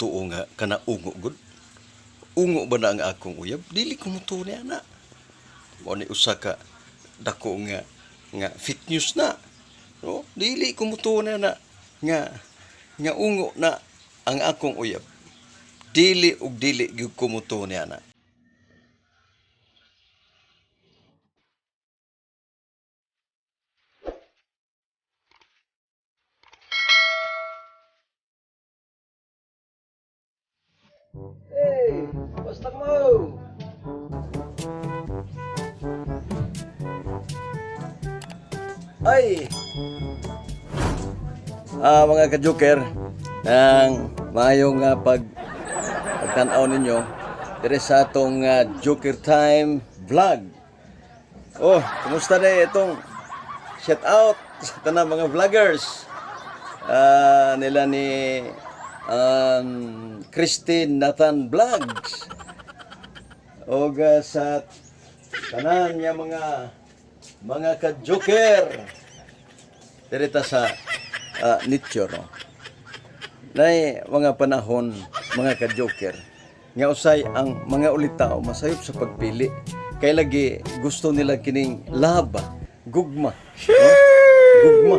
mutuo nga kana ungo gud. Ungo ba na ang akong uyab? Dili ko mutuo niya na. Mo ni usa ka dako nga fake news na. No? Dili ko mutuo na nga ungo na ang akong uyab. Dili ug dili gyud ko mutuo niya na. Hey, basta mo! Ay! Mga ka-joker, ang maayong pagtanaw ninyo dire sa atong Joker Time vlog. Oh, kumusta na itong shout out sa tanang mga vloggers nila ni Christine Nathan Vlogs o sa tanan niya mga ka-joker direta sa nature, no? Nay mga panahon mga ka-joker nga usay ang mga ulitaw masayop sa pagpili kay lagi gusto nila kining laba gugma, no? Gugma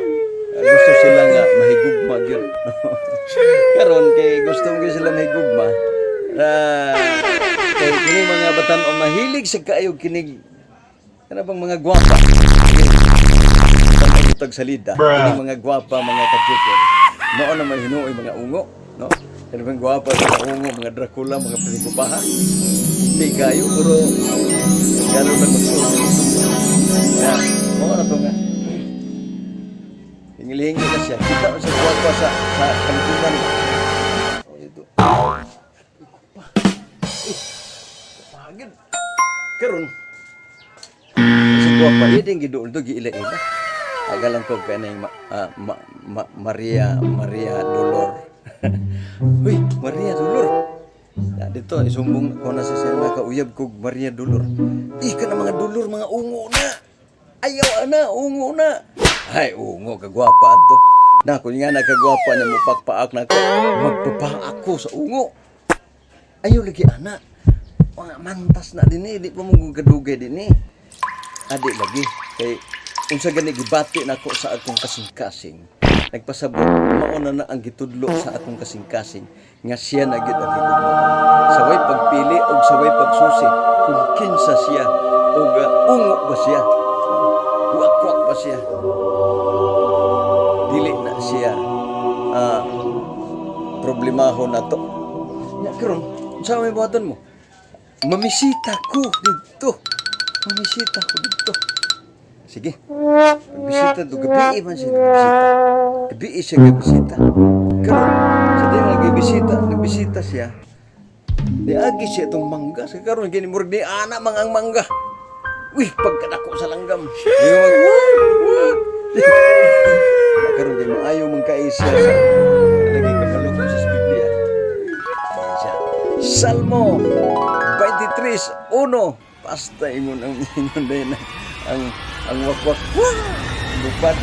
gusto sila nga mahigugma gyud. Karon kay gusto mo sila mahigugma kay kini mga batan-o mahilig sa kaayog kinig kana bang mga gwapa tag salida kini mga gwapa mga ka-joker mao na may hinuoy mga ungo, no? Kana bang gwapa mga ungo mga Dracula mga pelikupaha di kayo pero gano'n na magsusunod mao na to nga hingilingi na siya kita sa gwapa sa kalibutan. Oh ito pagid karon si gwapa iding gidul to giila-ila agalang ko kanay Maria Dolor. Uy, Maria Dolor. Ya dito isumbong ko na sa siya nakauyab ko Maria Dolor. Ka na mga dolor mga ungo na. Ayaw ana ungo na. Ay ungo kagwapa adto. Na kun nga nakagwapa na mo pakpaak na ko. Magpapaak ko sa ungo. Ayaw lagi ana. Mga mantas na dinhi di pa mo gadugay dinhi. Adi lagi kay unsa gani gibati nako sa akong kasing-kasing. Nagpasabot mao na ang gitudlo sa akong kasing-kasing nga siya na gyud ang higugmaon. Saway pagpili og saway pagsusi kung kinsa siya og ungo ba siya. Wakwak ba siya. Dili na siya problemahon na to. Nya karon unsa may buhaton mo? Mamisita ko dito. Sige. Pagbisita do gabi man siya nagbisita. Gabi siya nagbisita. Karon sa din nagbisita siya. Niagi siya itong mangga. Sa karon gini murag ni ana ang mangga. Uy, pagkadako sa langgam. Karon di maayo man kay siya sa lagi kakalugod sa Biblia. Salmo 23:1. Basta ingon ang din ang wakwak lupat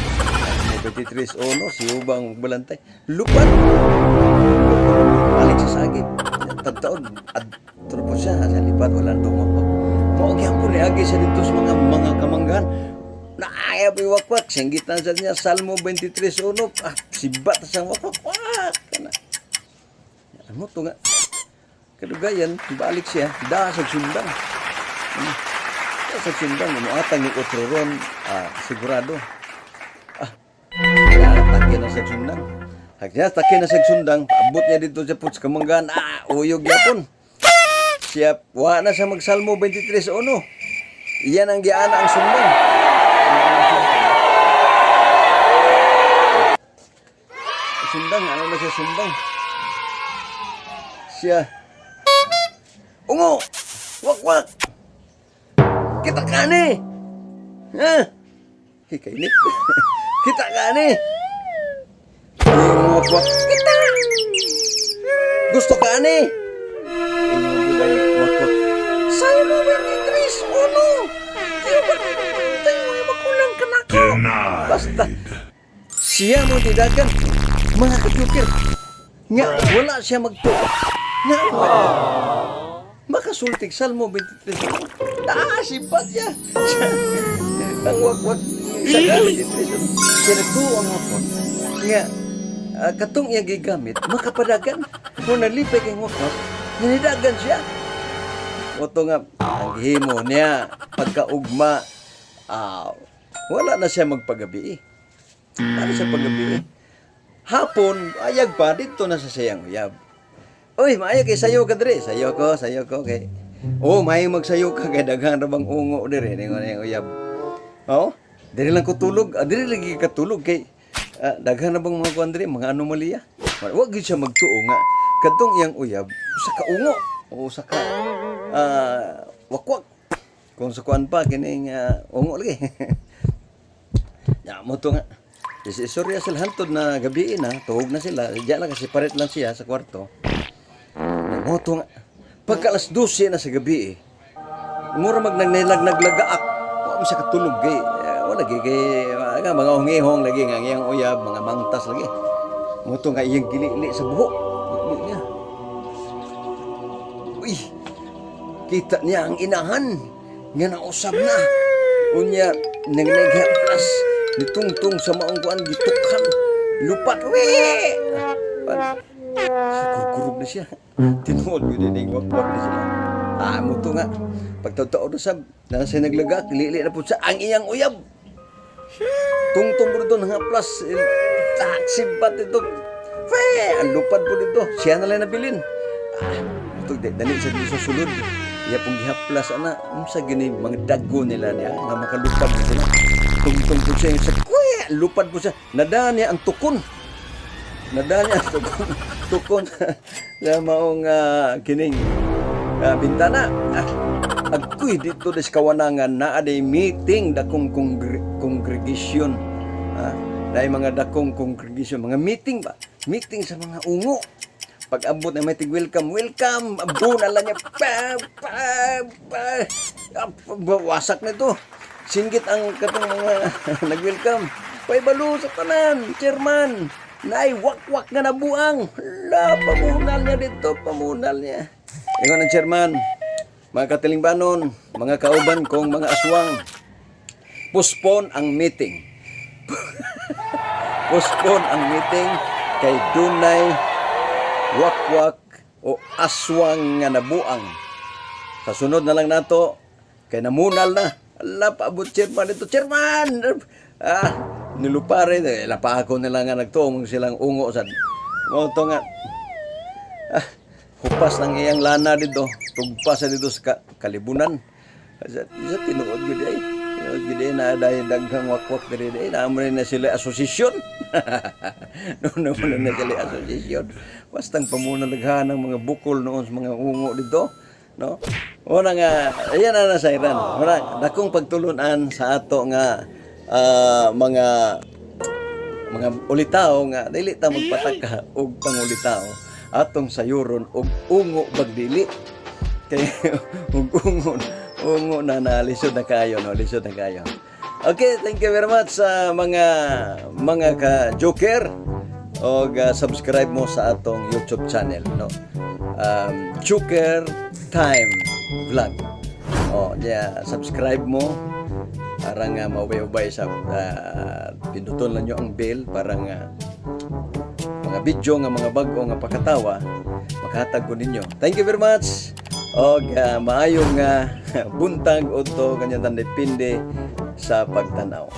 23:1 si ubang balantay lupat balik sa sagip tagtaon at turpo siya sa lipat wala nang wakwak mao gyapon ni agi sa dito sa mga kamanggan naaya pa wakwak singgitan sa niya Salmo 23:1 sibat sa wakwak kana ano to nga kadugayan balik siya dasag sundang sa sundang mo atang yung otro ron sigurado takin na sa sundang takin na sa sundang paabot niya dito sa puts kamanggan uyog yapon siya wa na sa magsalmo 23:1 iyan ang giana ang sundang ano na siya sundang siya ungo wak kita kani. Ha? Kainit. Kita kani. Wak kita. Gusto kani. Wak. Salmo 23:1. Tayo makulang ka na ko. Basta siya mo didagan mga ka-joker. Nga wala siya magtuo. Nga makasultik Salmo 23. Sipat niya. Ang wag-wag sa galit. Kaya tuo ang hapon. Nga katong iyang gigamit, makapadagan. Kung nalipay kayong wakot, ninidagan siya. Oto nga, ang himo niya, pagkaugma, wala na siya magpagabi. Ano siya paggabi? Hapon, ayag pa, dito na sa sayang uyab. Uy, maayag kay sayo ka diri. Sayo ko, kay. May magsayo ka, kay daghan na bang ungo diri, ningon yung uyab. Diri lang ko tulog, diri lagi katulog, kay daghan na bang mga kuan diri, mga anomalya. Wag gyud siya magtuo nga. Kadtong iyang uyab, sa kaungo, o sa ka, wakwak. Kung sa kuan pa, kining ungo lagi. Ya, mo to nga. Istorya sila hantod na gabi na, tuhog na sila. Diyan lang kasi paret lang siya sa kwarto. Moto nga. Pagka alas 12 na sa gabi mura naglaga-ak. Wala siya katulog kay. Wala kay mga hungihong lagi nga iyang uyab, mga mangtas lagi. Moto nga iyang gili-li sa buhok. Niya. Uy. Kita niya ang inahan nga nausab na. Unya naghaplas. Nitungtong sa maong kuan gitukhan lupat kurkurog na siya tinuod yun din wag-wag na sila mo to nga pagtotoo na sab na siya naglagak lili na po sa ang iyang uyab tungtong po dito nangaplas sibat ito ang lupad po dito siya na lang nabilin ito dali sa dito sa sulod iya pong gihaplas sa gini mga dago nila niya nga makalupad na sila tungtong po siya sa lupad po siya. Nadaan niya ang tukon. Tukon na maong kining bintana. Agkuy dito des kawanangan na aday meeting dakong congregation. Dahil mga dakong congregation, mga meeting ba? Meeting sa mga ungo. Pag abot na may welcome. Abuna lang niya. Wasak na ito. Singgit ang katong mga nag-welcome. Paibalo sa tanan, chairman. Nay, wak-wak nga nabuang. Pamunal niya dito, pamunal niya. Ingon ang chairman, mga katilingbanon, mga kauban kong mga aswang, postpone ang meeting. Postpone ang meeting kay dunay wak-wak o aswang nga nabuang. Sa sunod na lang nato, kay namunal na. Paabot chairman dito. Chairman! Nilupare. Pa ako nila nga nagtuong silang ungo. Moto nga. Hupas ng iyang lana dito. Tugpas dito sa kalibunan. Isa tinuod yun ay. Tinuod yun na dahil daghang wakwak diri ay. Naamrin na sila asosisyon. Noon na sila asosisyon. Bastang pamunalaghan ng mga bukol noon sa mga ungo dito. No? Una nga, ayan na sa Iran. Una, dakong pagtulunan sa ato nga mga ulitaw nga dili ta magpataka og pangulitaw atong sayuron og ungo bagdili kay og ungo na lisod na kayo no, lisod na kayo. Okay, thank you very much sa mga ka-joker og subscribe mo sa atong YouTube channel no. Joker Time Vlog. Subscribe mo para nga maubay-ubay sa pinduton lang nyo ang bell para nga mga video nga mga bago nga pakatawa makahatag ko ninyo. Thank you very much. Og maayong buntag o to kanya depende sa pagtanaw.